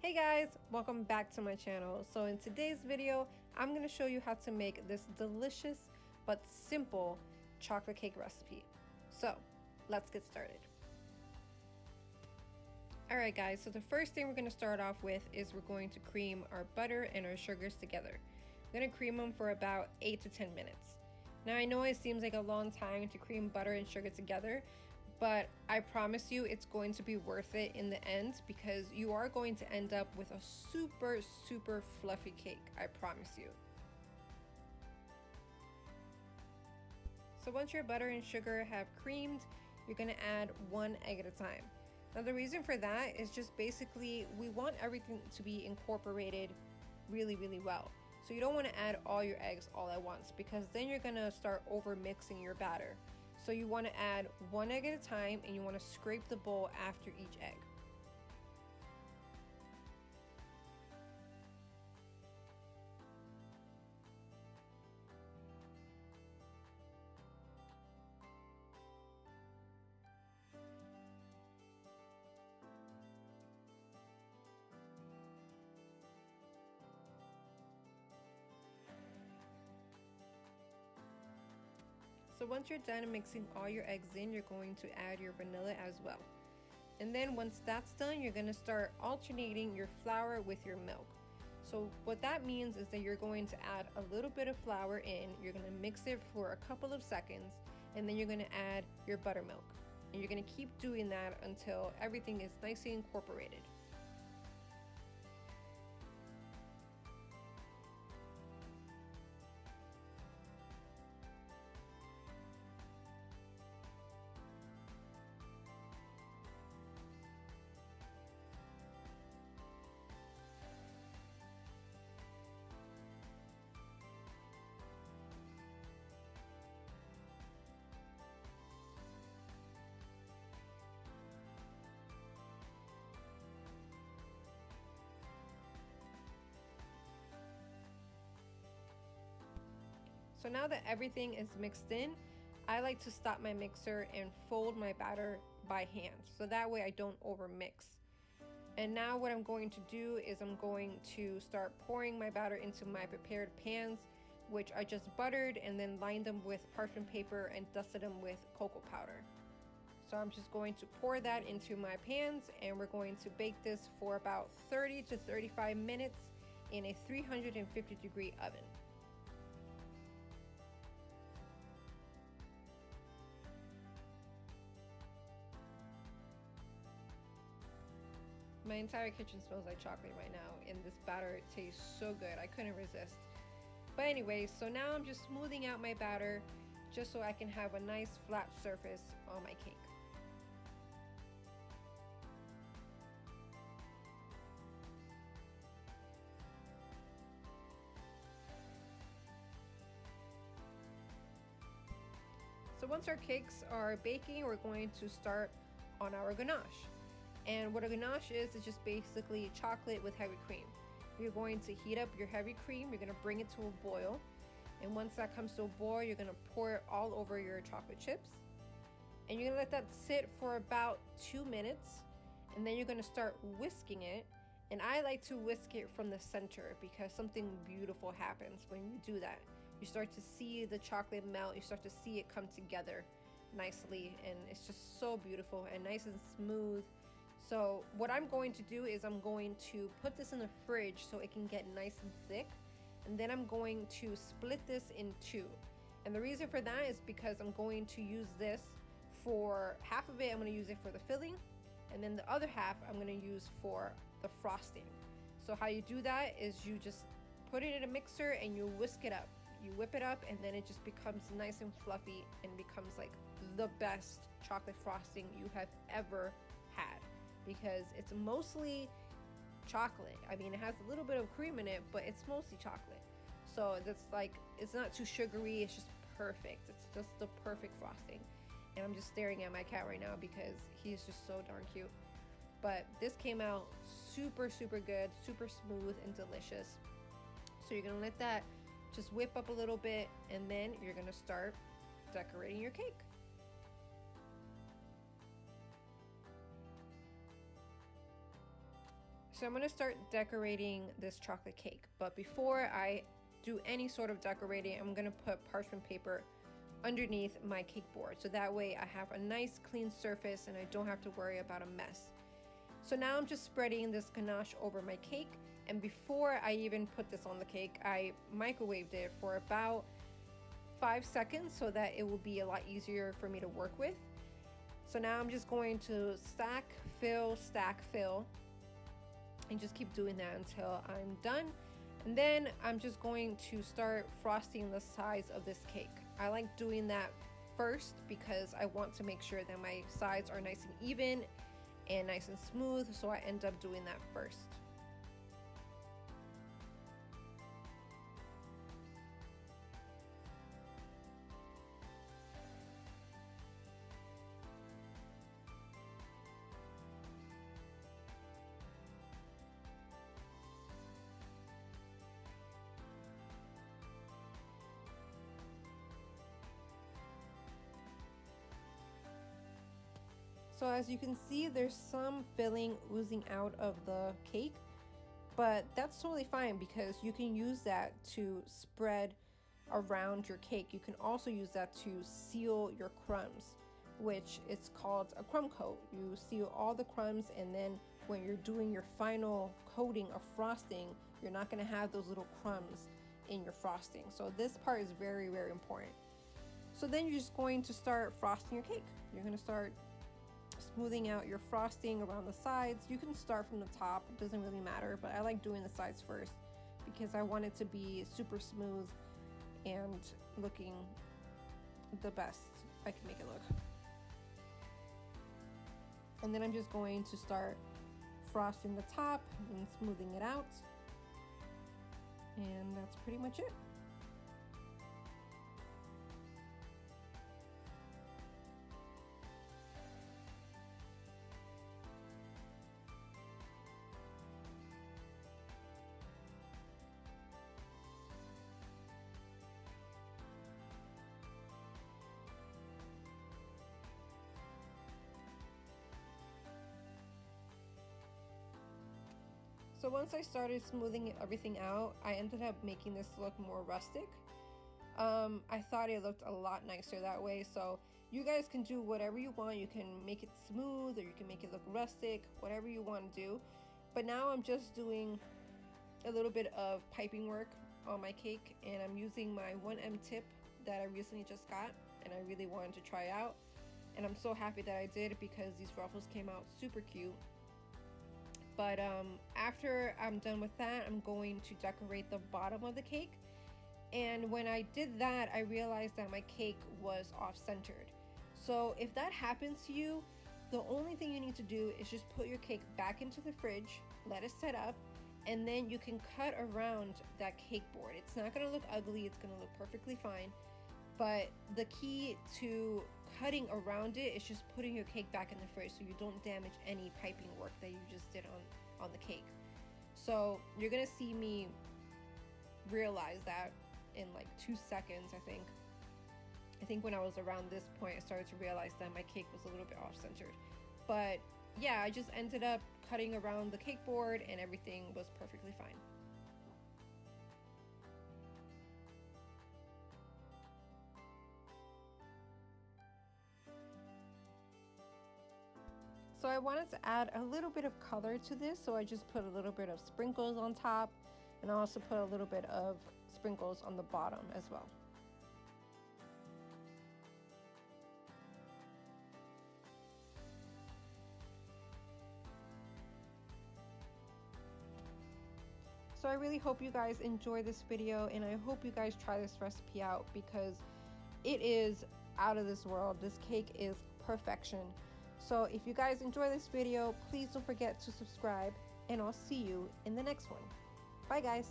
Hey guys, welcome back to my channel. So in today's video, I'm going to show you how to make this delicious but simple chocolate cake recipe. So let's get started. Alright guys, so the first thing we're going to start off with is we're going to cream our butter and our sugars together. I'm going to cream them for about 8 to 10 minutes. Now I know it seems like a long time to cream butter and sugar together, but I promise you it's going to be worth it in the end because you are going to end up with a super fluffy cake, I promise you. So once your butter and sugar have creamed, you're going to add 1 egg at a time. Now the reason for that is just basically we want everything to be incorporated really well. So you don't want to add all your eggs all at once because then you're going to start over mixing your batter. So you want to add 1 egg at a time and you want to scrape the bowl after each egg. So once you're done mixing all your eggs in, you're going to add your vanilla as well. And then once that's done, you're going to start alternating your flour with your milk. So what that means is that you're going to add a little bit of flour in, you're going to mix it for a couple of seconds, and then you're going to add your buttermilk. And you're going to keep doing that until everything is nicely incorporated. So now that everything is mixed in, I like to stop my mixer and fold my batter by hand. So that way I don't over mix. And now what I'm going to do is I'm going to start pouring my batter into my prepared pans, which I just buttered and then lined them with parchment paper and dusted them with cocoa powder. So I'm just going to pour that into my pans and we're going to bake this for about 30 to 35 minutes in a 350-degree oven. My entire kitchen smells like chocolate right now, and this batter tastes so good. I couldn't resist. But anyway, so now I'm just smoothing out my batter just so I can have a nice flat surface on my cake. So once our cakes are baking, we're going to start on our ganache. And what a ganache is just basically chocolate with heavy cream. You're going to heat up your heavy cream, you're going to bring it to a boil. And once that comes to a boil, you're going to pour it all over your chocolate chips. And you're going to let that sit for about 2 minutes. And then you're going to start whisking it. And I like to whisk it from the center because something beautiful happens when you do that. You start to see the chocolate melt, you start to see it come together nicely. And it's just so beautiful and nice and smooth. So what I'm going to do is I'm going to put this in the fridge so it can get nice and thick, and then I'm going to split this in 2. And the reason for that is because I'm going to use this for half of it, I'm going to use it for the filling, and then the other half I'm going to use for the frosting. So how you do that is you just put it in a mixer and you whisk it up. You whip it up and then it just becomes nice and fluffy and becomes like the best chocolate frosting you have ever had. Because it's mostly chocolate. I mean, it has a little bit of cream in it, but it's mostly chocolate. So that's like, it's not too sugary, it's just perfect. It's just the perfect frosting. And I'm just staring at my cat right now because he's just so darn cute. But this came out super good, super smooth and delicious. So you're gonna let that just whip up a little bit and then you're gonna start decorating your cake. So I'm going to start decorating this chocolate cake, but before I do any sort of decorating, I'm going to put parchment paper underneath my cake board, so that way I have a nice clean surface and I don't have to worry about a mess. So now I'm just spreading this ganache over my cake, and before I even put this on the cake, I microwaved it for about 5 seconds so that it will be a lot easier for me to work with. So now I'm just going to stack, fill, and just keep doing that until I'm done. And then I'm just going to start frosting the sides of this cake. I like doing that first because I want to make sure that my sides are nice and even and nice and smooth, so I end up doing that first. So as you can see, there's some filling oozing out of the cake, but that's totally fine because you can use that to spread around your cake. You can also use that to seal your crumbs, which is called a crumb coat. You seal all the crumbs, and then when you're doing your final coating of frosting, you're not going to have those little crumbs in your frosting. So this part is very, very important. So then you're just going to start frosting your cake. You're going to start smoothing out your frosting around the sides. You can start from the top, it doesn't really matter, but I like doing the sides first because I want it to be super smooth and looking the best I can make it look. And then I'm just going to start frosting the top and smoothing it out, and that's pretty much it. So once I started smoothing everything out, I ended up making this look more rustic. I thought it looked a lot nicer that way, so you guys can do whatever you want. You can make it smooth or you can make it look rustic, whatever you want to do. But now I'm just doing a little bit of piping work on my cake, and I'm using my 1M tip that I recently just got and I really wanted to try out, and I'm so happy that I did because these ruffles came out super cute. But after I'm done with that, I'm going to decorate the bottom of the cake. And when I did that, I realized that my cake was off-centered. So if that happens to you, the only thing you need to do is just put your cake back into the fridge, let it set up, and then you can cut around that cake board. It's not going to look ugly, it's going to look perfectly fine. But the key to cutting around it is just putting your cake back in the fridge so you don't damage any piping work that you just did on the cake. So you're gonna see me realize that in like 2 seconds, I think. I think when I was around this point, I started to realize that my cake was a little bit off-centered. But yeah, I just ended up cutting around the cake board and everything was perfectly fine. So I wanted to add a little bit of color to this, so I just put a little bit of sprinkles on top, and I also put a little bit of sprinkles on the bottom as well. So I really hope you guys enjoy this video, and I hope you guys try this recipe out because it is out of this world. This cake is perfection. So if you guys enjoy this video, please don't forget to subscribe, and I'll see you in the next one. Bye guys.